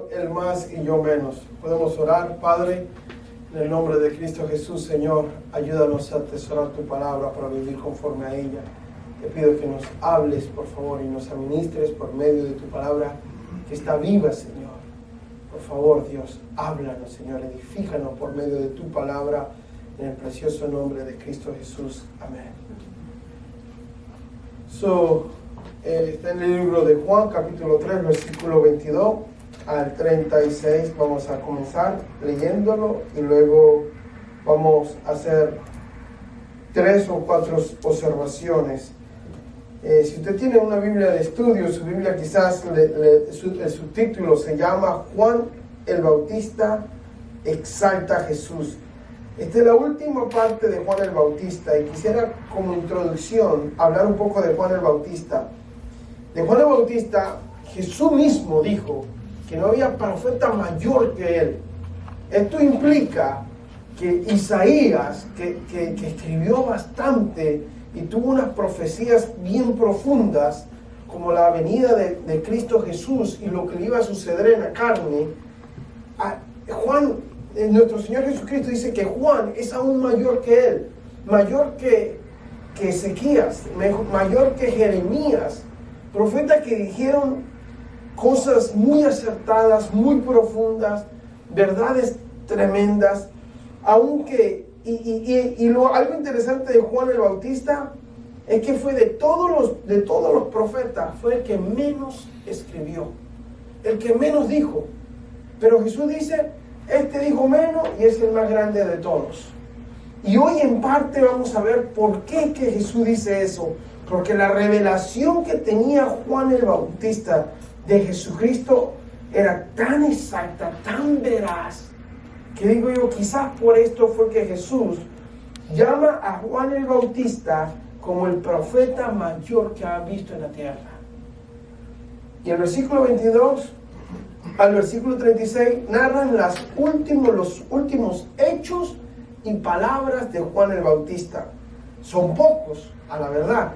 Él más y yo menos. Podemos orar. Padre, en el nombre de Cristo Jesús, Señor, ayúdanos a atesorar tu palabra para vivir conforme a ella. Te pido que nos hables, por favor, y nos administres por medio de tu palabra, que está viva, Señor. Por favor, Dios, háblanos, Señor, edifícanos por medio de tu palabra, en el precioso nombre de Cristo Jesús. Amén. Está en el libro de Juan, capítulo 3, versículo 22 al 36. Vamos a comenzar leyéndolo y luego vamos a hacer 3 o 4 observaciones. Si usted tiene una Biblia de estudio, su Biblia quizás el subtítulo se llama Juan el Bautista exalta a Jesús. Esta es la última parte de Juan el Bautista y quisiera como introducción hablar un poco de Juan el Bautista. De Juan el Bautista, Jesús mismo dijo que no había profeta mayor que él. Esto implica que Isaías, que escribió bastante y tuvo unas profecías bien profundas, como la venida de Cristo Jesús y lo que le iba a suceder en la carne, Juan, nuestro Señor Jesucristo dice que Juan es aún mayor que él, mayor que Ezequías, mayor que Jeremías, profetas que dijeron cosas muy acertadas, muy profundas, verdades tremendas, aunque algo interesante de Juan el Bautista es que fue de todos los profetas, fue el que menos escribió, el que menos dijo. Pero Jesús dice, este dijo menos y es el más grande de todos. Y hoy en parte vamos a ver por qué que Jesús dice eso. Porque la revelación que tenía Juan el Bautista de Jesucristo era tan exacta, tan veraz, que digo yo, quizás por esto fue que Jesús llama a Juan el Bautista como el profeta mayor que ha visto en la tierra. Y el versículo 22 al versículo 36 narran los últimos hechos y palabras de Juan el Bautista. Son pocos, a la verdad,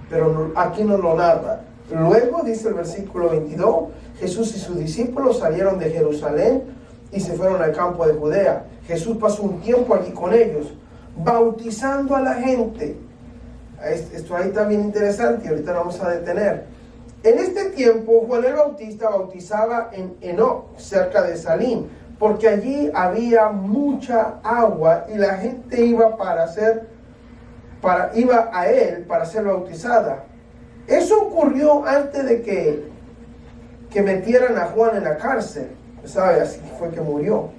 pero aquí no lo narra. Luego, dice el versículo 22, Jesús y sus discípulos salieron de Jerusalén y se fueron al campo de Judea. Jesús pasó un tiempo allí con ellos, bautizando a la gente. Esto ahí está bien interesante y ahorita lo vamos a detener. En este tiempo, Juan el Bautista bautizaba en Enoc, cerca de Salim, porque allí había mucha agua y la gente iba a él para ser bautizada. Eso ocurrió antes de que metieran a Juan en la cárcel, ¿sabe? Así fue que murió.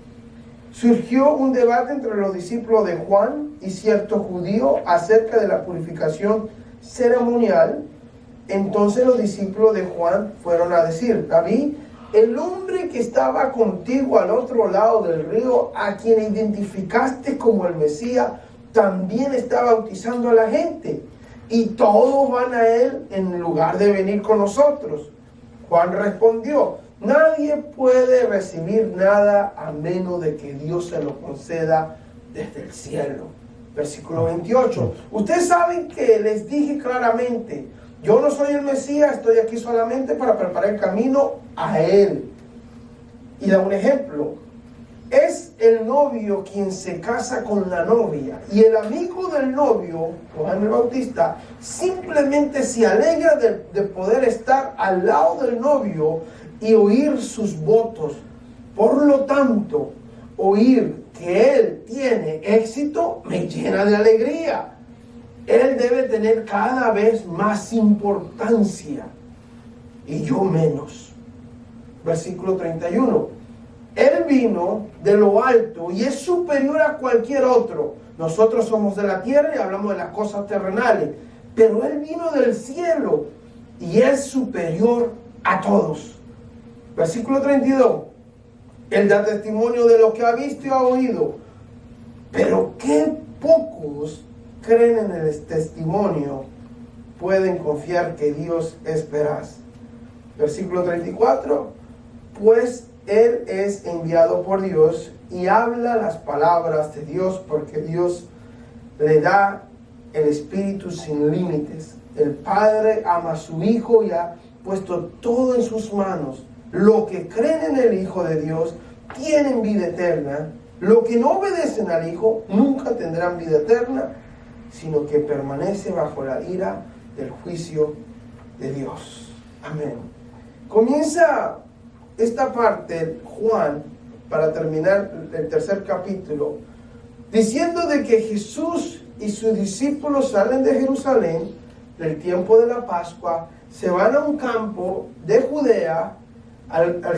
Surgió un debate entre los discípulos de Juan y ciertos judíos acerca de la purificación ceremonial. Entonces los discípulos de Juan fueron a decir, David, el hombre que estaba contigo al otro lado del río, a quien identificaste como el Mesías, también está bautizando a la gente, y todos van a él en lugar de venir con nosotros. Juan respondió, nadie puede recibir nada a menos de que Dios se lo conceda desde el cielo. Versículo 28. Ustedes saben que les dije claramente, yo no soy el Mesías, estoy aquí solamente para preparar el camino a él. Y da un ejemplo. Es el novio quien se casa con la novia, y el amigo del novio, Juan el Bautista, simplemente se alegra de poder estar al lado del novio y oír sus votos. Por lo tanto, oír que él tiene éxito me llena de alegría. Él debe tener cada vez más importancia y yo menos. Versículo 31. Él vino de lo alto y es superior a cualquier otro. Nosotros somos de la tierra y hablamos de las cosas terrenales, pero Él vino del cielo y es superior a todos. Versículo 32. Él da testimonio de lo que ha visto y ha oído, pero qué pocos creen en el testimonio, pueden confiar que Dios es veraz. Versículo 34. Pues Él es enviado por Dios y habla las palabras de Dios, porque Dios le da el Espíritu sin límites. El Padre ama a su Hijo y ha puesto todo en sus manos. Los que creen en el Hijo de Dios tienen vida eterna. Los que no obedecen al Hijo nunca tendrán vida eterna, sino que permanece bajo la ira del juicio de Dios. Amén. Comienza esta parte, Juan, para terminar el tercer capítulo, diciendo de que Jesús y sus discípulos salen de Jerusalén del tiempo de la Pascua, se van a un campo de Judea,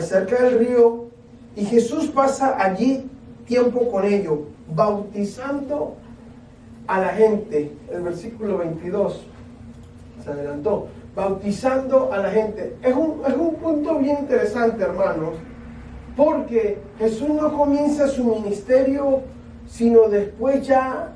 cerca del río, y Jesús pasa allí tiempo con ellos, bautizando a la gente. El versículo 22 se adelantó, bautizando a la gente. Es un punto bien interesante, hermanos, porque Jesús no comienza su ministerio sino después ya,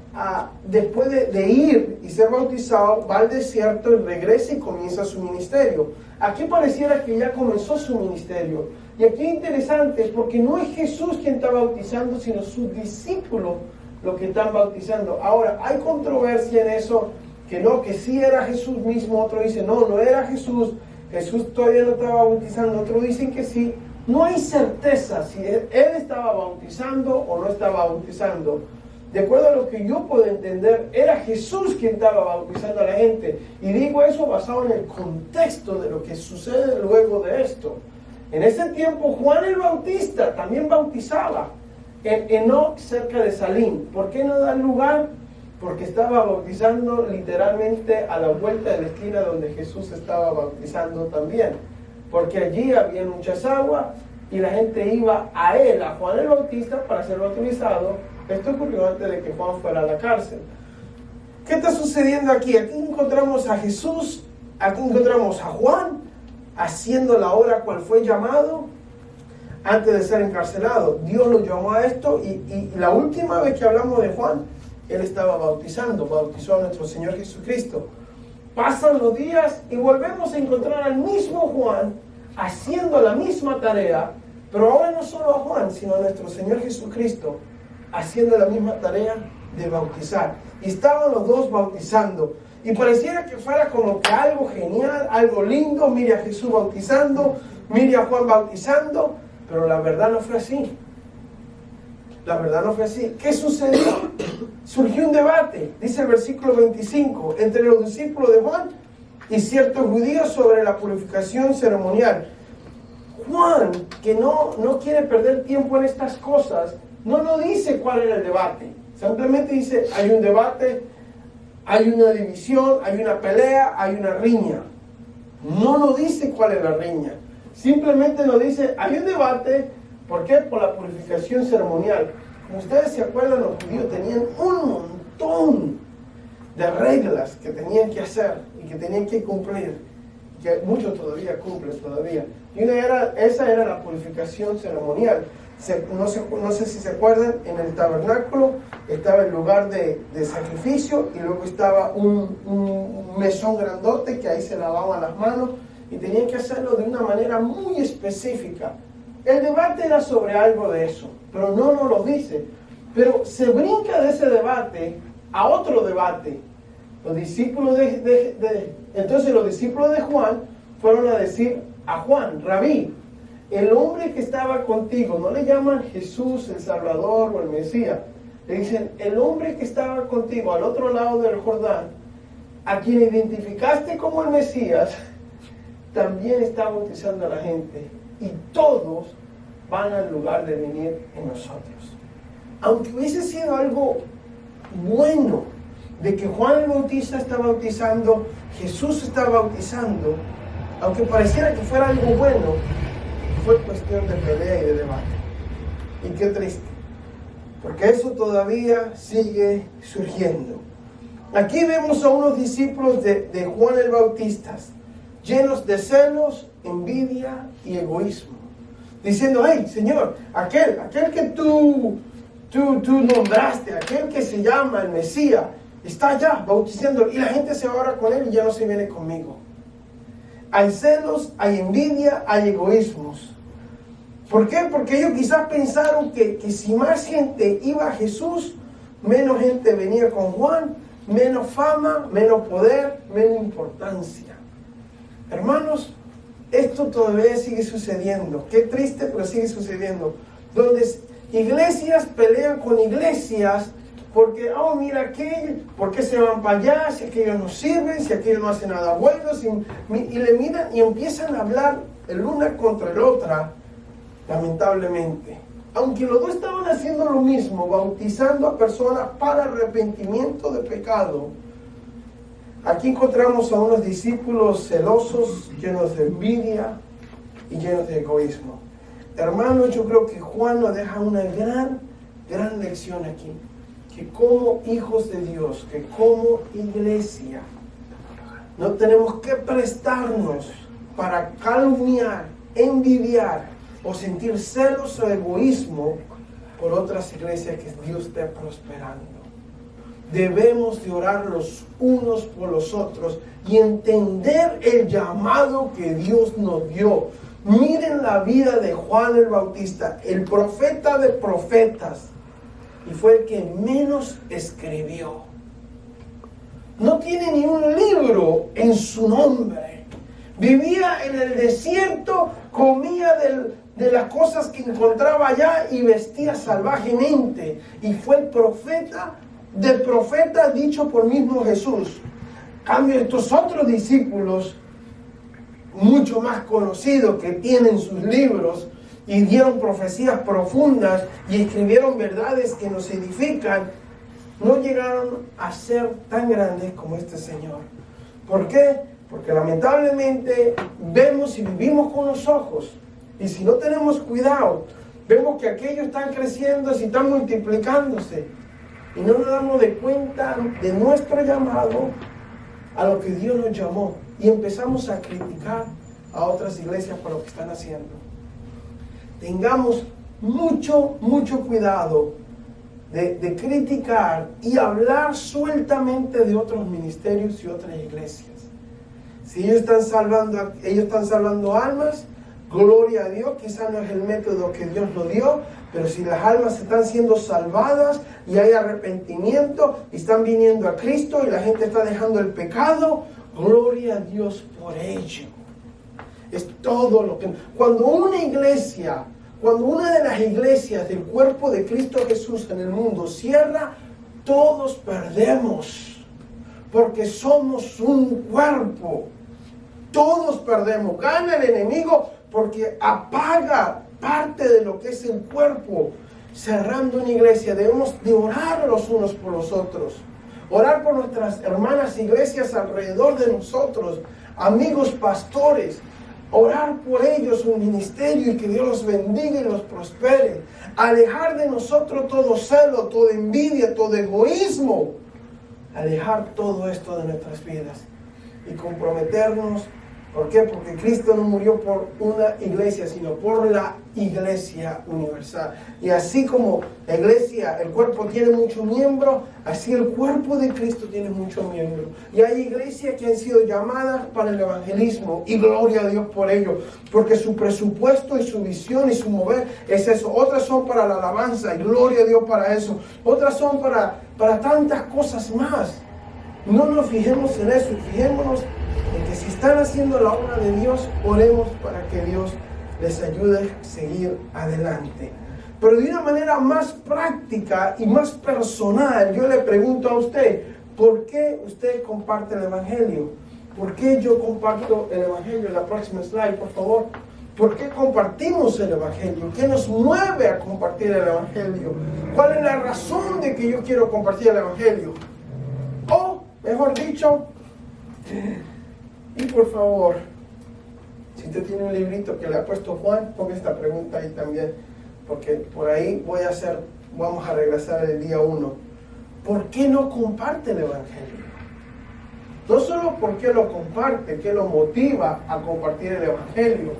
después de ir y ser bautizado, va al desierto y regresa y comienza su ministerio. Aquí pareciera que ya comenzó su ministerio. Y aquí es interesante porque no es Jesús quien está bautizando, sino sus discípulos los que están bautizando. Ahora, hay controversia en eso, que sí era Jesús mismo, otro dice no era Jesús, Jesús todavía no estaba bautizando, otros dicen que sí. No hay certeza si él estaba bautizando o no estaba bautizando. De acuerdo a lo que yo puedo entender, era Jesús quien estaba bautizando a la gente. Y digo eso basado en el contexto de lo que sucede luego de esto. En ese tiempo Juan el Bautista también bautizaba en Enoc, cerca de Salim. ¿Por qué no da lugar? Porque estaba bautizando literalmente a la vuelta de la esquina donde Jesús estaba bautizando también. Porque allí había muchas aguas y la gente iba a él, a Juan el Bautista, para ser bautizado. Esto ocurrió antes de que Juan fuera a la cárcel. ¿Qué está sucediendo aquí? Aquí encontramos a Jesús, aquí encontramos a Juan haciendo la obra cual fue llamado antes de ser encarcelado. Dios lo llamó a esto y la última vez que hablamos de Juan, él estaba bautizó a nuestro Señor Jesucristo. Pasan los días y volvemos a encontrar al mismo Juan haciendo la misma tarea, pero ahora no solo a Juan, sino a nuestro Señor Jesucristo haciendo la misma tarea de bautizar. Y estaban los dos bautizando. Y pareciera que fuera como que algo genial, algo lindo. Mire a Jesús bautizando, mire a Juan bautizando, pero la verdad no fue así. La verdad no fue así. ¿Qué sucedió? Surgió un debate, dice el versículo 25, entre los discípulos de Juan y ciertos judíos sobre la purificación ceremonial. Juan, que no quiere perder tiempo en estas cosas, no dice cuál era el debate. Simplemente dice, hay un debate, hay una división, hay una pelea, hay una riña. No nos dice cuál es la riña. Simplemente nos dice, hay un debate. ¿Por qué? Por la purificación ceremonial. Como ustedes se acuerdan, los judíos tenían un montón de reglas que tenían que hacer y que tenían que cumplir, que muchos todavía cumplen todavía. Y esa era la purificación ceremonial. No sé si se acuerdan, en el tabernáculo estaba el lugar de sacrificio y luego estaba un mesón grandote que ahí se lavaban las manos y tenían que hacerlo de una manera muy específica. El debate era sobre algo de eso, pero no nos lo dice. Pero se brinca de ese debate a otro debate. Los discípulos entonces los discípulos de Juan fueron a decir a Juan, Rabí, el hombre que estaba contigo, no le llaman Jesús, el Salvador o el Mesías, le dicen, el hombre que estaba contigo al otro lado del Jordán, a quien identificaste como el Mesías, también está bautizando a la gente. Y todos van al lugar de venir en nosotros. Aunque hubiese sido algo bueno de que Juan el Bautista está bautizando, Jesús está bautizando, aunque pareciera que fuera algo bueno, fue cuestión de pelea y de debate. Y qué triste, porque eso todavía sigue surgiendo. Aquí vemos a unos discípulos de Juan el Bautista, llenos de celos, envidia y egoísmo, diciendo, hey, Señor, aquel que tú nombraste, aquel que se llama el Mesías, está allá bautizando, y la gente se va ahora con él y ya no se viene conmigo. Hay celos, hay envidia, hay egoísmos. ¿Por qué? Porque ellos quizás pensaron que si más gente iba a Jesús, menos gente venía con Juan, menos fama, menos poder, menos importancia. Hermanos, este esto todavía sigue sucediendo. Qué triste, pero sigue sucediendo. Donde iglesias pelean con iglesias porque, oh, mira aquello, ¿por qué se van para allá? Si aquellos no sirven, si aquellos no hacen nada bueno, y le miran y empiezan a hablar el una contra el otra, lamentablemente. Aunque los dos estaban haciendo lo mismo, bautizando a personas para arrepentimiento de pecado, aquí encontramos a unos discípulos celosos, llenos de envidia y llenos de egoísmo. Hermanos, yo creo que Juan nos deja una gran lección aquí. Que como hijos de Dios, que como iglesia, no tenemos que prestarnos para calumniar, envidiar o sentir celos o egoísmo por otras iglesias que Dios esté prosperando. Debemos de orar los unos por los otros y entender el llamado que Dios nos dio. Miren la vida de Juan el Bautista, el profeta de profetas, y fue el que menos escribió. No tiene ni un libro en su nombre. Vivía en el desierto, comía de las cosas que encontraba allá y vestía salvajemente. Y fue el profeta de profetas dicho por mismo Jesús. En cambio, estos otros discípulos, mucho más conocidos, que tienen sus libros y dieron profecías profundas y escribieron verdades que nos edifican, no llegaron a ser tan grandes como este Señor. ¿Por qué? Porque lamentablemente vemos y vivimos con los ojos, y si no tenemos cuidado, vemos que aquellos están creciendo y están multiplicándose, y no nos damos de cuenta de nuestro llamado a lo que Dios nos llamó, y empezamos a criticar a otras iglesias por lo que están haciendo. Tengamos mucho cuidado de criticar y hablar sueltamente de otros ministerios y otras iglesias. Si ellos están salvando almas, gloria a Dios. Quizás no es el método que Dios nos dio, pero si las almas están siendo salvadas y hay arrepentimiento y están viniendo a Cristo y la gente está dejando el pecado, gloria a Dios por ello. Es todo lo que... Cuando una de las iglesias del cuerpo de Cristo Jesús en el mundo cierra, todos perdemos, porque somos un cuerpo. Todos perdemos. Gana el enemigo porque apaga parte de lo que es el cuerpo. Cerrando una iglesia, debemos de orar los unos por los otros. Orar por nuestras hermanas iglesias alrededor de nosotros, amigos pastores. Orar por ellos, un ministerio, y que Dios los bendiga y los prospere. Alejar de nosotros todo celo, toda envidia, todo egoísmo. Alejar todo esto de nuestras vidas y comprometernos. ¿Por qué? Porque Cristo no murió por una iglesia, sino por la iglesia universal. Y así como la iglesia, el cuerpo tiene muchos miembros, así el cuerpo de Cristo tiene muchos miembros. Y hay iglesias que han sido llamadas para el evangelismo, y gloria a Dios por ello, porque su presupuesto y su visión y su mover es eso. Otras son para la alabanza, y gloria a Dios para eso. Otras son para tantas cosas más. No nos fijemos en eso, y fijémonos en que si están haciendo la obra de Dios, oremos para que Dios les ayude a seguir adelante. Pero de una manera más práctica y más personal, yo le pregunto a usted, ¿por qué usted comparte el Evangelio? ¿Por qué yo comparto el Evangelio? La próxima slide, por favor. ¿Por qué compartimos el Evangelio? ¿Qué nos mueve a compartir el Evangelio? ¿Cuál es la razón de que yo quiero compartir el Evangelio? O, mejor dicho, y por favor, si usted tiene un librito que le ha puesto Juan, ponga esta pregunta ahí también, porque por ahí vamos a regresar el día 1. ¿Por qué no comparte el Evangelio? No solo por qué lo comparte, qué lo motiva a compartir el Evangelio,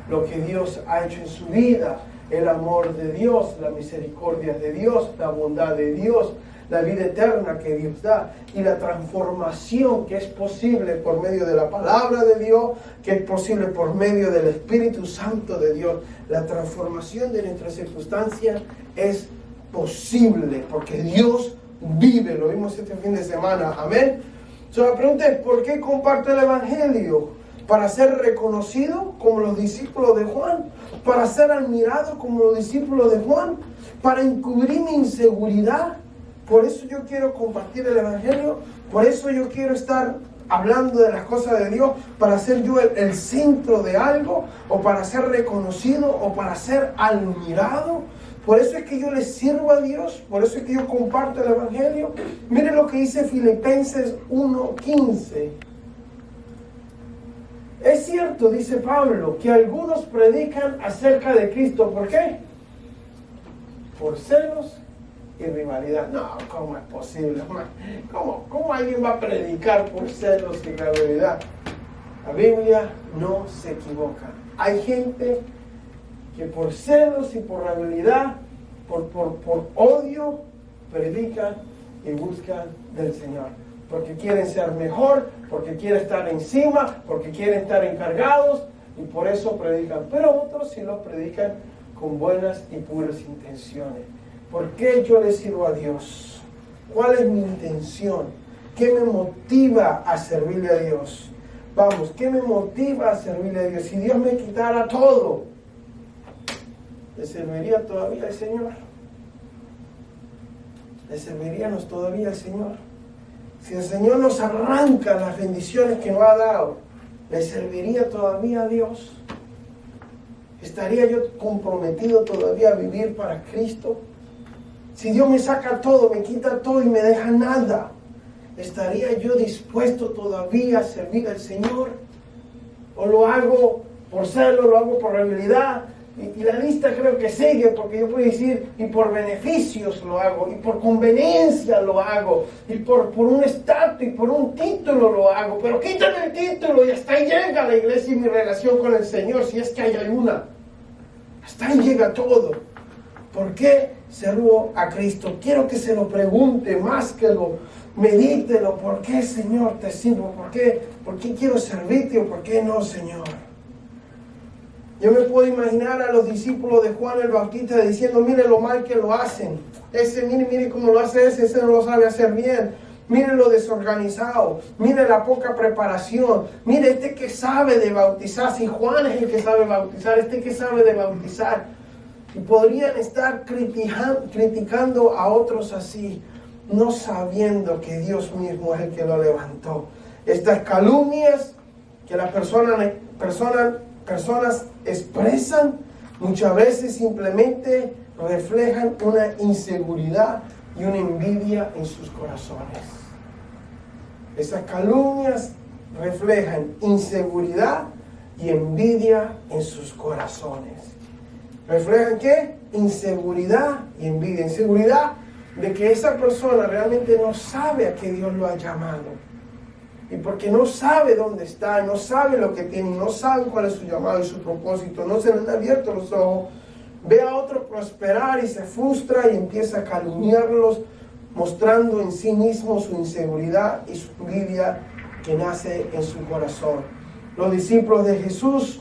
lo que Dios ha hecho en su vida, el amor de Dios, la misericordia de Dios, la bondad de Dios, la vida eterna que Dios da, y la transformación que es posible por medio de la palabra de Dios, que es posible por medio del Espíritu Santo de Dios. La transformación de nuestras circunstancias es posible porque Dios vive. Lo vimos este fin de semana. Amén. La pregunta es, ¿por qué comparte el Evangelio? para ser reconocido como los discípulos de Juan, para ser admirado como los discípulos de Juan, para encubrir mi inseguridad. Por eso yo quiero compartir el Evangelio, por eso yo quiero estar hablando de las cosas de Dios, para ser yo el centro de algo, o para ser reconocido, o para ser admirado. Por eso es que yo le sirvo a Dios, por eso es que yo comparto el Evangelio. Miren lo que dice Filipenses 1:15. Es cierto, dice Pablo, que algunos predican acerca de Cristo. ¿Por qué? Por celos y rivalidad. No, ¿cómo es posible? ¿Cómo alguien va a predicar por celos y rivalidad? La Biblia no se equivoca. Hay gente que por celos y por rivalidad, por odio, predican y buscan del Señor. Porque quieren ser mejor, porque quieren estar encima, porque quieren estar encargados, y por eso predican. Pero otros sí lo predican con buenas y puras intenciones. ¿Por qué yo le sirvo a Dios? ¿Cuál es mi intención? ¿Qué me motiva a servirle a Dios? Vamos, ¿qué me motiva a servirle a Dios? Si Dios me quitara todo, ¿le serviría todavía al Señor? ¿Le serviríamos todavía al Señor? Si el Señor nos arranca las bendiciones que nos ha dado, ¿le serviría todavía a Dios? ¿Estaría yo comprometido todavía a vivir para Cristo? Si Dios me saca todo, me quita todo y me deja nada, ¿estaría yo dispuesto todavía a servir al Señor? ¿O lo hago por celo, lo hago por habilidad? Y la lista creo que sigue, porque yo puedo decir, y por beneficios lo hago, y por conveniencia lo hago, y por un estatus, y por un título lo hago. Pero quítame el título y hasta ahí llega la iglesia y mi relación con el Señor, si es que hay alguna. Hasta ahí llega todo. ¿Por qué sirvo a Cristo? Quiero que se lo pregunte más que lo medítelo. ¿Por qué, Señor, te sirvo? ¿Por qué quiero servirte o por qué no, Señor? Yo me puedo imaginar a los discípulos de Juan el Bautista diciendo, mire lo mal que lo hacen. Mire cómo lo hace ese no lo sabe hacer bien. Mire lo desorganizado. Mire la poca preparación. Mire este que sabe de bautizar. Si Juan es el que sabe bautizar, este que sabe de bautizar. Y podrían estar criticando a otros así, no sabiendo que Dios mismo es el que lo levantó. Estas calumnias que las personas expresan, muchas veces simplemente reflejan una inseguridad y una envidia en sus corazones. Esas calumnias reflejan inseguridad y envidia en sus corazones. ¿Reflejan qué? Inseguridad y envidia. Inseguridad de que esa persona realmente no sabe a qué Dios lo ha llamado. Y porque no sabe dónde está, no sabe lo que tiene, no sabe cuál es su llamado y su propósito, no se le han abierto los ojos, ve a otro prosperar y se frustra y empieza a calumniarlos, mostrando en sí mismo su inseguridad y su envidia que nace en su corazón. Los discípulos de Jesús,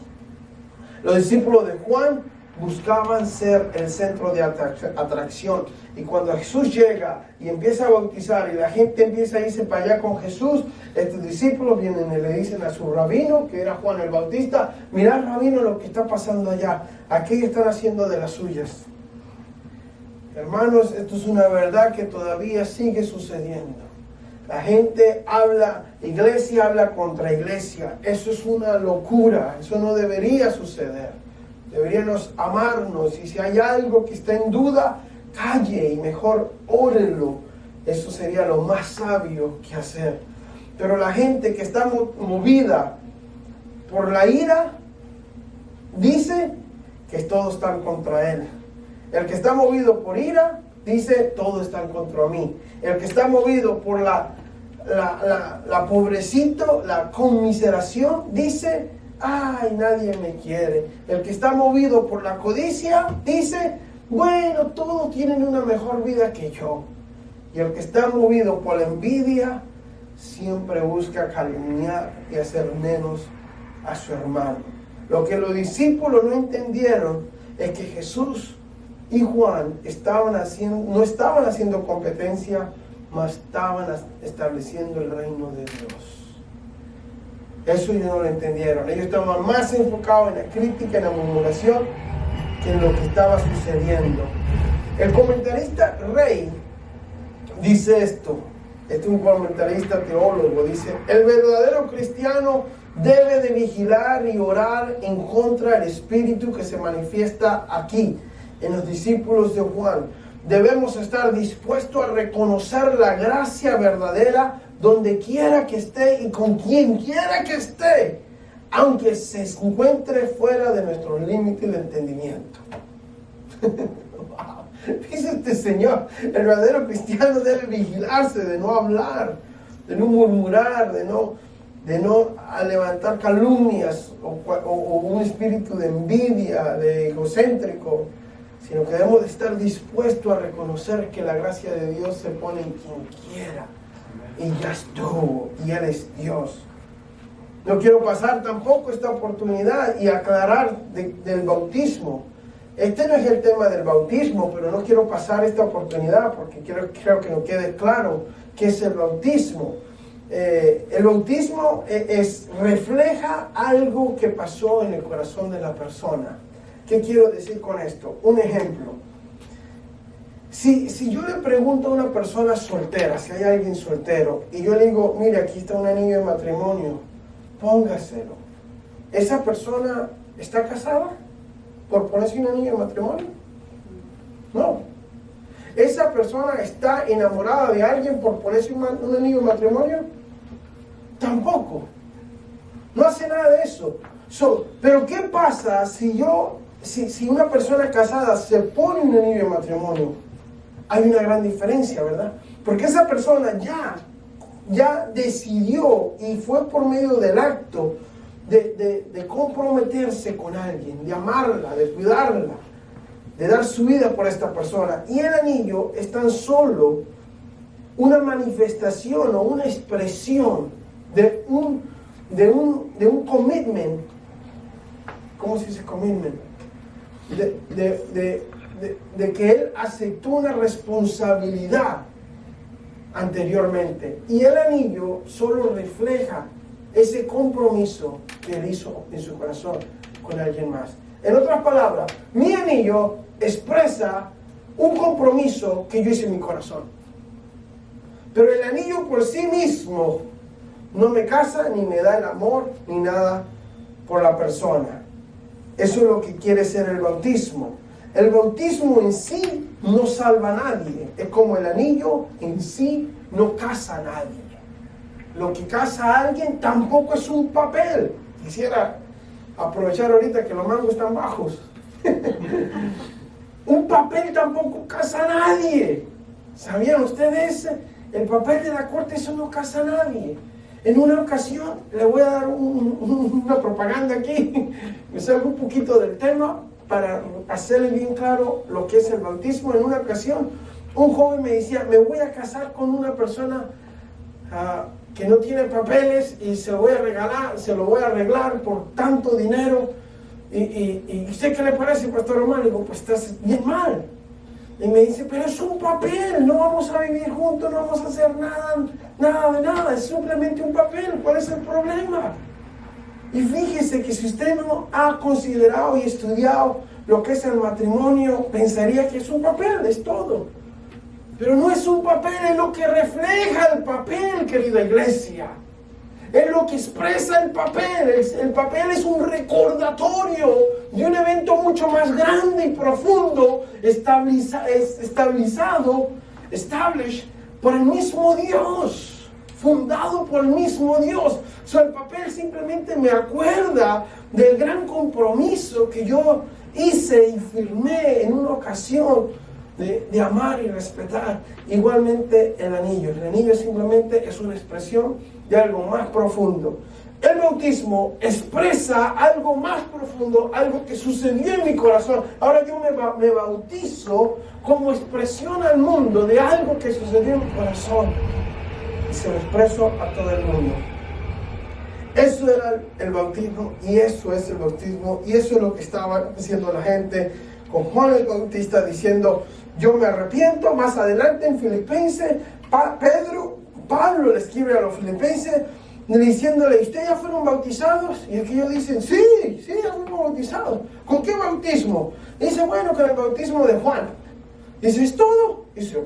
los discípulos de Juan, buscaban ser el centro de atracción. Y cuando Jesús llega y empieza a bautizar y la gente empieza a irse para allá con Jesús, estos discípulos vienen y le dicen a su rabino, que era Juan el Bautista, mirad, rabino, lo que está pasando allá. Aquellos están haciendo de las suyas. Hermanos, esto es una verdad que todavía sigue sucediendo. La gente habla, iglesia habla contra iglesia. Eso es una locura, eso no debería suceder. Deberíamos amarnos, y si hay algo que está en duda, calle y mejor órenlo. Eso sería lo más sabio que hacer. Pero la gente que está movida por la ira, dice que todos están contra él. El que está movido por ira, dice todos están contra mí. El que está movido por la pobrecito, la conmiseración, dice, ay, nadie me quiere. El que está movido por la codicia, dice, bueno, todos tienen una mejor vida que yo. Y el que está movido por la envidia, siempre busca calumniar y hacer menos a su hermano. Lo que los discípulos no entendieron es que Jesús y Juan no estaban haciendo competencia, mas estaban estableciendo el reino de Dios. Eso ellos no lo entendieron. Ellos estaban más enfocados en la crítica, en la murmuración, que en lo que estaba sucediendo. El comentarista Rey dice esto. Este es un comentarista teólogo. Dice: el verdadero cristiano debe de vigilar y orar en contra del espíritu que se manifiesta aquí, en los discípulos de Juan. Debemos estar dispuestos a reconocer la gracia verdadera donde quiera que esté y con quien quiera que esté, aunque se encuentre fuera de nuestros límites de entendimiento. Dice este señor: el verdadero cristiano debe vigilarse de no hablar, de no murmurar, de no levantar calumnias o un espíritu de envidia, de egocéntrico, sino que debemos de estar dispuestos a reconocer que la gracia de Dios se pone en quien quiera, y ya estuvo, y Él es Dios. No quiero pasar tampoco esta oportunidad y aclarar del bautismo. Este no es el tema del bautismo, pero no quiero pasar esta oportunidad porque creo que nos quede claro qué es el bautismo. El bautismo refleja algo que pasó en el corazón de la persona. ¿Qué quiero decir con esto? Un ejemplo. Si yo le pregunto a una persona soltera, si hay alguien soltero, y yo le digo: mire, aquí está un anillo de matrimonio, póngaselo. ¿Esa persona está casada por ponerse un anillo de matrimonio? No. ¿Esa persona está enamorada de alguien por ponerse un anillo de matrimonio? Tampoco. No hace nada de eso. Pero ¿qué pasa si una persona casada se pone un anillo de matrimonio? Hay una gran diferencia, ¿verdad? Porque esa persona ya decidió, y fue por medio del acto de comprometerse con alguien, de amarla, de cuidarla, de dar su vida por esta persona. Y el anillo es tan solo una manifestación o una expresión de un commitment. ¿Cómo se dice commitment? De que él aceptó una responsabilidad anteriormente. Y el anillo solo refleja ese compromiso que él hizo en su corazón con alguien más. En otras palabras, mi anillo expresa un compromiso que yo hice en mi corazón. Pero el anillo por sí mismo no me casa, ni me da el amor, ni nada por la persona. Eso es lo que quiere ser el bautismo. El bautismo en sí no salva a nadie. Es como el anillo en sí no casa a nadie. Lo que casa a alguien tampoco es un papel. Quisiera aprovechar ahorita que los mangos están bajos. Un papel tampoco casa a nadie. ¿Sabían ustedes? El papel de la corte, eso no casa a nadie. En una ocasión, le voy a dar una propaganda aquí, me salgo un poquito del tema para hacerle bien claro lo que es el bautismo. En una ocasión, un joven me decía: me voy a casar con una persona que no tiene papeles y se lo voy a arreglar por tanto dinero. ¿Y usted qué le parece, Pastor Román? Le digo: pues estás bien mal. Y me dice: pero es un papel, no vamos a vivir juntos, no vamos a hacer nada, es simplemente un papel. ¿Cuál es el problema? Y fíjese que si usted no ha considerado y estudiado lo que es el matrimonio, pensaría que es un papel, es todo. Pero no es un papel, es lo que refleja el papel, querida iglesia. Es lo que expresa el papel. El papel es un recordatorio de un evento mucho más grande y profundo, established por el mismo Dios, fundado por el mismo Dios. El papel simplemente me acuerda del gran compromiso que yo hice y firmé en una ocasión de amar y respetar. Igualmente el anillo. El anillo simplemente es una expresión de algo más profundo. El bautismo expresa algo más profundo, algo que sucedió en mi corazón. Ahora yo me bautizo como expresión al mundo de algo que sucedió en mi corazón y se lo expreso a todo el mundo. Eso era el bautismo, y eso es el bautismo, y eso es lo que estaba diciendo la gente con Juan el Bautista, diciendo: yo me arrepiento. Más adelante en Filipenses, Pablo le escribe a los filipenses diciéndole, ¿ustedes ya fueron bautizados? Y aquellos dicen, sí, ya fuimos bautizados. ¿Con qué bautismo? Dice, bueno, con el bautismo de Juan. Dice, ¿es todo? Dice,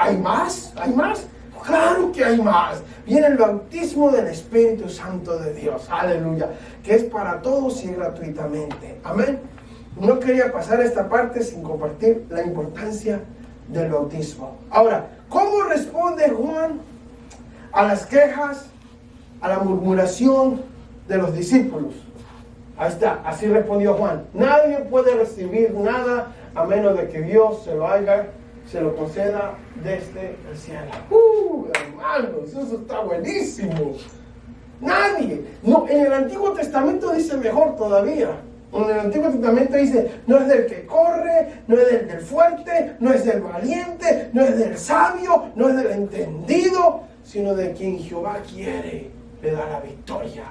¿hay más? ¿Hay más? Claro que hay más. Viene el bautismo del Espíritu Santo de Dios. Aleluya. Que es para todos y gratuitamente. Amén. No quería pasar esta parte sin compartir la importancia del bautismo. Ahora, ¿cómo responde Juan a las quejas, a la murmuración de los discípulos? Ahí está, así respondió Juan. Nadie puede recibir nada a menos de que Dios se lo conceda desde el cielo. Hermanos, eso está buenísimo. Nadie. No, en el Antiguo Testamento dice mejor todavía. En el Antiguo Testamento dice, no es del que corre, no es del fuerte, no es del valiente, no es del sabio, no es del entendido, sino de quien Jehová quiere, le da la victoria.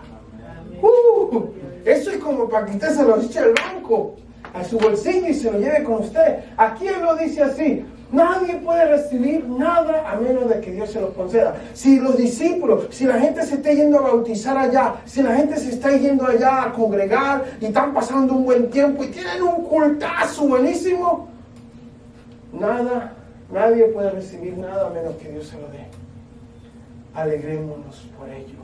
Eso es como para que usted se lo eche al banco, a su bolsillo y se lo lleve con usted. Aquí él lo dice así: nadie puede recibir nada a menos de que Dios se lo conceda. Si los discípulos, si la gente se está yendo a bautizar allá, si la gente se está yendo allá a congregar y están pasando un buen tiempo y tienen un cultazo buenísimo, nadie puede recibir nada a menos que Dios se lo dé. Alegrémonos por ello,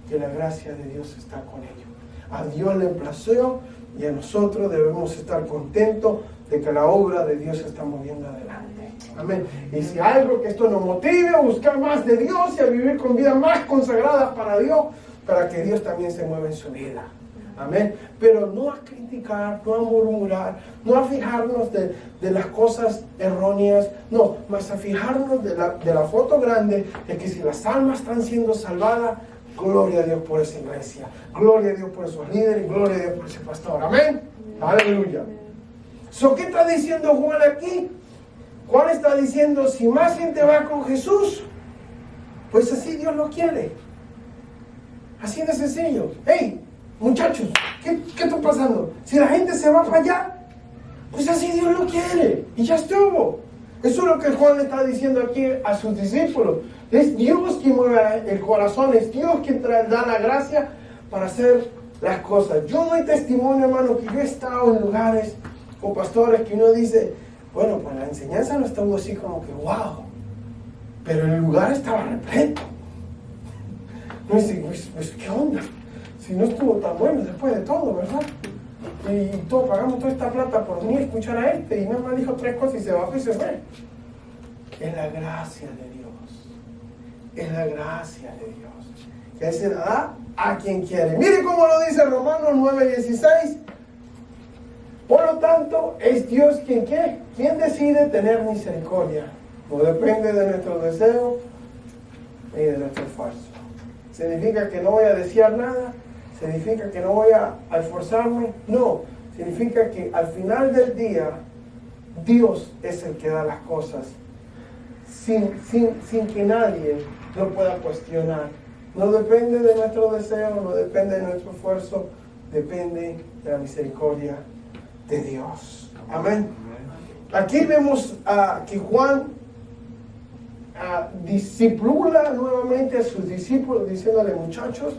que la gracia de Dios está con ellos. A Dios le plació y a nosotros debemos estar contentos de que la obra de Dios se está moviendo adelante. Amén. Y si algo que esto nos motive a buscar más de Dios y a vivir con vidas más consagradas para Dios, para que Dios también se mueva en su vida. Amén. Pero no a criticar, no a murmurar, no a fijarnos de las cosas erróneas, no, más a fijarnos de la foto grande, de que si las almas están siendo salvadas, gloria a Dios por esa iglesia, gloria a Dios por esos líderes, gloria a Dios por ese pastor. Amén. Aleluya. ¿Qué está diciendo Juan aquí? Juan está diciendo, si más gente va con Jesús, pues así Dios lo quiere. Así de sencillo. Hey, muchachos, ¿qué está pasando? Si la gente se va para allá, pues así Dios lo quiere. Y ya estuvo. Eso es lo que Juan está diciendo aquí a sus discípulos. Es Dios quien mueve el corazón, es Dios quien da la gracia para hacer las cosas. Yo doy testimonio, hermano, que yo he estado en lugares con pastores que uno dice, bueno, pues la enseñanza no estuvo así como que wow, pero el lugar estaba repleto. No dice, pues ¿qué onda? Si no estuvo tan bueno después de todo, ¿verdad? Y todos pagamos toda esta plata por venir a escuchar a este y nada más dijo 3 cosas y se bajó y se fue. Es la gracia de Dios. Es la gracia de Dios. Que se la da a quien quiere. Mire cómo lo dice Romanos 9:16. Por lo tanto, es Dios quien decide tener misericordia. No depende de nuestro deseo ni de nuestro esfuerzo. ¿Significa que no voy a desear nada? ¿Significa que no voy a esforzarme? No. Significa que al final del día, Dios es el que da las cosas. Sin que nadie lo pueda cuestionar. No depende de nuestro deseo, no depende de nuestro esfuerzo, depende de la misericordia de Dios. Amén. Aquí vemos que Juan discipula nuevamente a sus discípulos diciéndole, muchachos,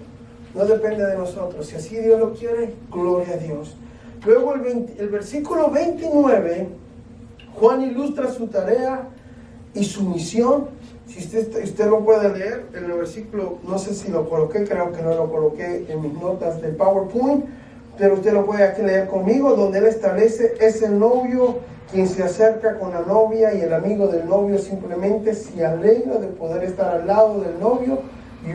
no depende de nosotros. Si así Dios lo quiere, gloria a Dios. Luego el versículo 29, Juan ilustra su tarea y su misión. Si usted lo puede leer en el versículo, no sé si lo coloqué, creo que no lo coloqué en mis notas del PowerPoint, pero usted lo puede aquí leer conmigo, donde él establece, es el novio quien se acerca con la novia y el amigo del novio simplemente se alegra de poder estar al lado del novio y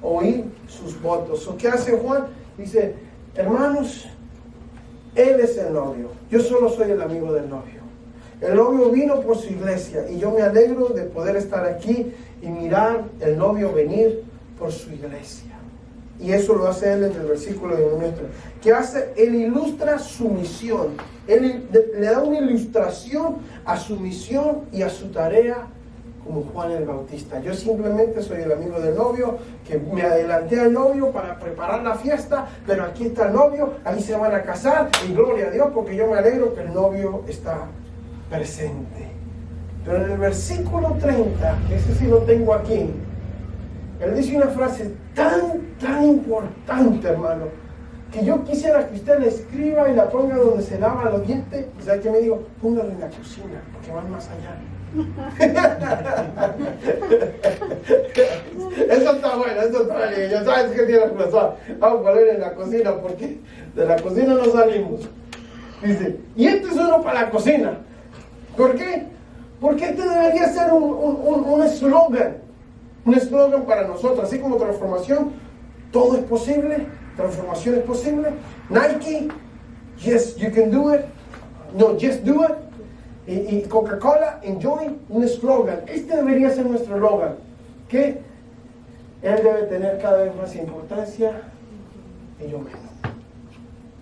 oír sus votos. ¿Qué hace Juan? Dice, hermanos, él es el novio, yo solo soy el amigo del novio. El novio vino por su iglesia y yo me alegro de poder estar aquí y mirar el novio venir por su iglesia. Y eso lo hace él en el versículo de nuestro. ¿Qué hace? Él ilustra su misión. Él le da una ilustración a su misión y a su tarea como Juan el Bautista. Yo simplemente soy el amigo del novio, que me adelanté al novio para preparar la fiesta, pero aquí está el novio, ahí se van a casar y gloria a Dios porque yo me alegro que el novio está presente. Pero en el versículo 30, ese sí lo tengo aquí, Él dice una frase tan importante, hermano, que yo quisiera que usted la escriba y la ponga donde se lava los dientes. ¿Y sabe qué me digo? Póngalo en la cocina, porque van más allá. Eso está bueno, eso está bien. Ya sabes que tiene razón. Vamos a poner en la cocina, porque de la cocina no salimos. Dice, y este es uno para la cocina. ¿Por qué? Porque este debería ser un eslogan. Un eslogan para nosotros, así como transformación, todo es posible, transformación es posible. Nike, yes, you can do it. No, just do it. Y Coca-Cola, enjoy, un eslogan. Este debería ser nuestro eslogan. Que Él debe tener cada vez más importancia y yo menos.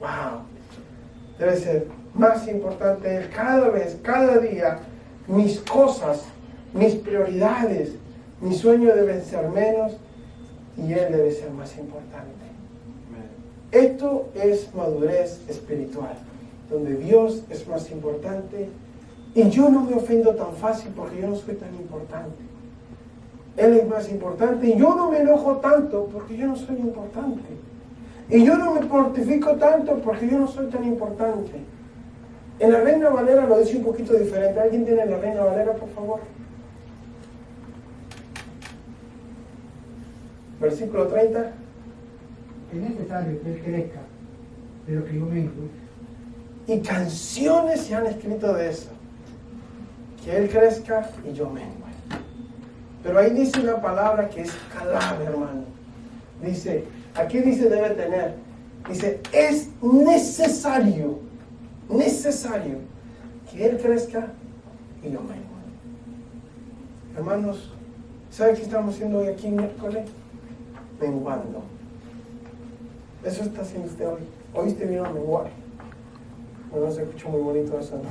Wow. Debe ser más importante Él cada vez, cada día. Mis cosas, mis prioridades, mi sueño deben ser menos y Él debe ser más importante. Esto es madurez espiritual, donde Dios es más importante y yo no me ofendo tan fácil porque yo no soy tan importante. Él es más importante y yo no me enojo tanto porque yo no soy importante. Y yo no me mortifico tanto porque yo no soy tan importante. En la Reina Valera lo dice un poquito diferente. ¿Alguien tiene la Reina Valera, por favor? Versículo 30. Es necesario que Él crezca, pero que yo mengue. Y canciones se han escrito de eso. Que Él crezca y yo mengue. Pero ahí dice una palabra que es clave, hermano. Dice, aquí dice debe tener. Dice, es necesario que Él crezca y yo mengue. Hermanos, ¿sabe qué estamos haciendo hoy aquí miércoles? Menguando. Eso está haciendo usted hoy. Hoy usted vino a menguar. No se escuchó muy bonito eso, ¿no?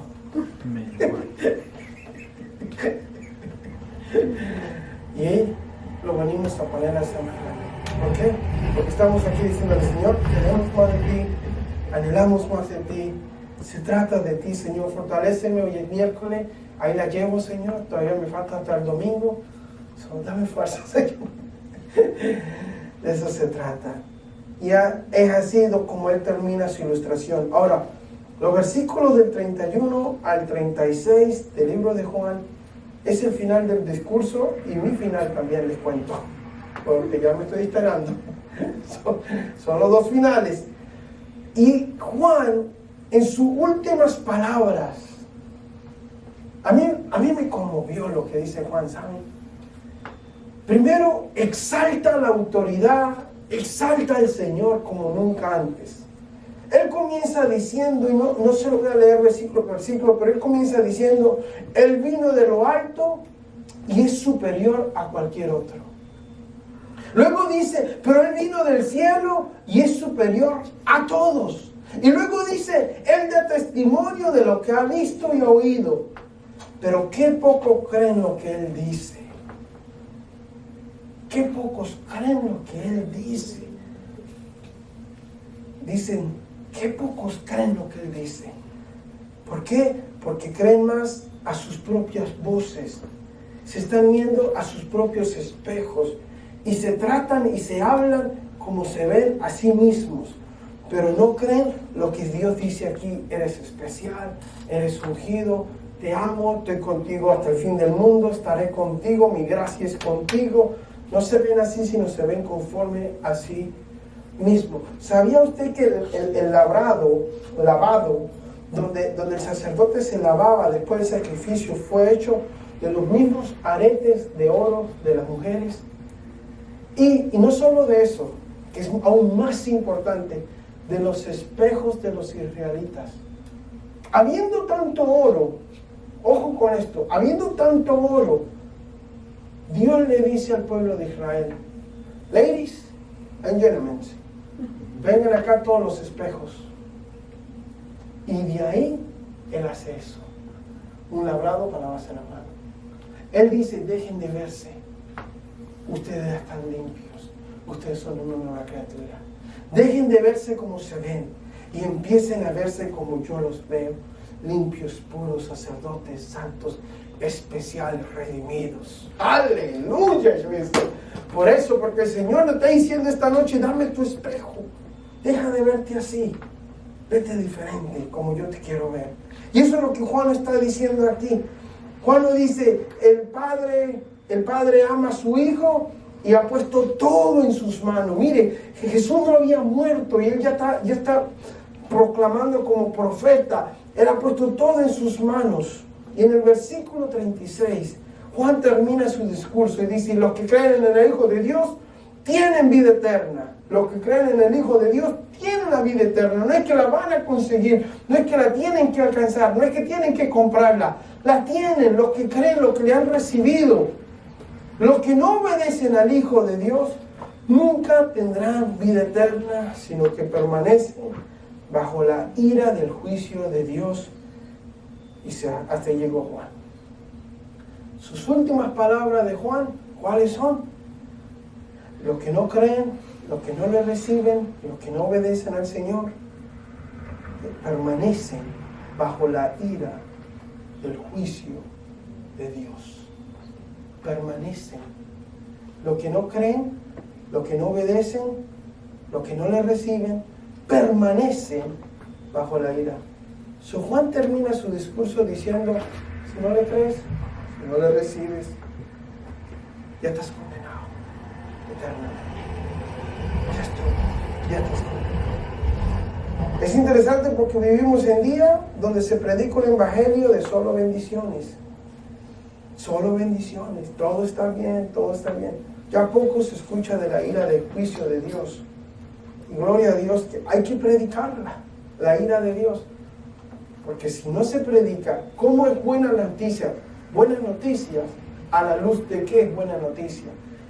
Y lo venimos a poner a esta manera. ¿Por qué? Porque estamos aquí diciendo al Señor, queremos más de ti, anhelamos más de ti. Se trata de ti, Señor. Fortaléceme, hoy es miércoles. Ahí la llevo, Señor. Todavía me falta hasta el domingo. Dame fuerza, Señor. De eso se trata. Ya es así como Él termina su ilustración. Ahora, los versículos del 31 al 36 del libro de Juan es el final del discurso y mi final también les cuento, porque ya me estoy esperando. Son los dos finales. Y Juan, en sus últimas palabras, a mí me conmovió lo que dice Juan, ¿saben? Primero, exalta la autoridad, exalta al Señor como nunca antes. Él comienza diciendo, y no se lo voy a leer versículo por versículo, pero Él comienza diciendo, Él vino de lo alto y es superior a cualquier otro. Luego dice, pero Él vino del cielo y es superior a todos. Y luego dice, Él da testimonio de lo que ha visto y oído. Pero qué poco creen lo que Él dice. Qué pocos creen lo que Él dice. Dicen, qué pocos creen lo que Él dice. ¿Por qué? Porque creen más a sus propias voces. Se están viendo a sus propios espejos. Y se tratan y se hablan como se ven a sí mismos. Pero no creen lo que Dios dice aquí. Eres especial, eres ungido, te amo, estoy contigo hasta el fin del mundo, estaré contigo, mi gracia es contigo. No se ven así, sino se ven conforme a sí mismo. ¿Sabía usted que el lavado, donde el sacerdote se lavaba después del sacrificio, fue hecho de los mismos aretes de oro de las mujeres? Y no solo de eso, que es aún más importante, de los espejos de los israelitas. Habiendo tanto oro, ojo con esto, habiendo tanto oro, Dios le dice al pueblo de Israel, ladies and gentlemen, vengan acá todos los espejos. Y de ahí Él hace eso, un labrado para lavarse la mano. Él dice, dejen de verse, ustedes están limpios, ustedes son una nueva criatura. Dejen de verse como se ven y empiecen a verse como yo los veo. limpios, puros, sacerdotes, santos, especial, redimidos. ¡Aleluya! Por eso, porque el Señor nos está diciendo esta noche, dame tu espejo. Deja de verte así. Vete diferente, como yo te quiero ver. Y eso es lo que Juan está diciendo aquí. Juan nos dice, el Padre ama a su Hijo y ha puesto todo en sus manos. Mire, Jesús no había muerto y Él ya está proclamando como profeta. Él ha puesto todo en sus manos. Y en el versículo 36, Juan termina su discurso y dice, los que creen en el Hijo de Dios tienen vida eterna. Los que creen en el Hijo de Dios tienen la vida eterna. No es que la van a conseguir, no es que la tienen que alcanzar, no es que tienen que comprarla. La tienen los que creen, los que le han recibido. Los que no obedecen al Hijo de Dios nunca tendrán vida eterna, sino que permanecen bajo la ira del juicio de Dios. Y hasta ahí llegó Juan. Sus últimas palabras de Juan, ¿cuáles son? Los que no creen, los que no le reciben, los que no obedecen al Señor, permanecen bajo la ira del juicio de Dios. Permanecen. Los que no creen, los que no obedecen, los que no le reciben, permanecen bajo la ira. Juan termina su discurso diciendo, si no le crees, si no le recibes, ya estás condenado eternamente. Ya estás condenado. Es interesante porque vivimos en día donde se predica un evangelio de solo bendiciones. Solo bendiciones. Todo está bien, todo está bien. Ya poco se escucha de la ira del juicio de Dios. Y gloria a Dios que hay que predicarla, la ira de Dios. Porque si no se predica, ¿cómo es buena noticia? Buenas noticias, ¿a la luz de qué es buena noticia?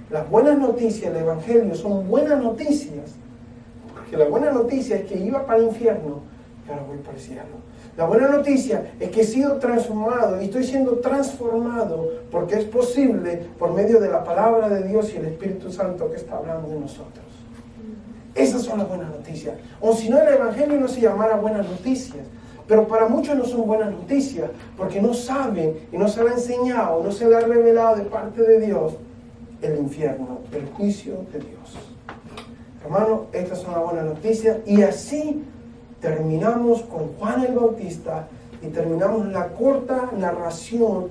Las buenas noticias del Evangelio son buenas noticias. Porque la buena noticia es que iba para el infierno y ahora voy para el cielo. La buena noticia es que he sido transformado y estoy siendo transformado porque es posible por medio de la palabra de Dios y el Espíritu Santo que está hablando de nosotros. Esas son las buenas noticias. O si no, el Evangelio no se llamara buenas noticias. Pero para muchos no son buenas noticias porque no saben y no se le ha enseñado, no se le ha revelado de parte de Dios el infierno, el juicio de Dios. Hermano, estas son las buenas noticias y así terminamos con Juan el Bautista y terminamos la corta narración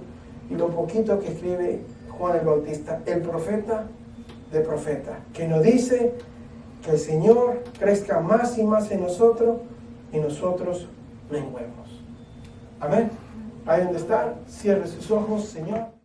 y lo poquito que escribe Juan el Bautista, el profeta de profetas, que nos dice que el Señor crezca más y más en nosotros y nosotros menguemos. Amén. Ahí donde está, cierre sus ojos, Señor.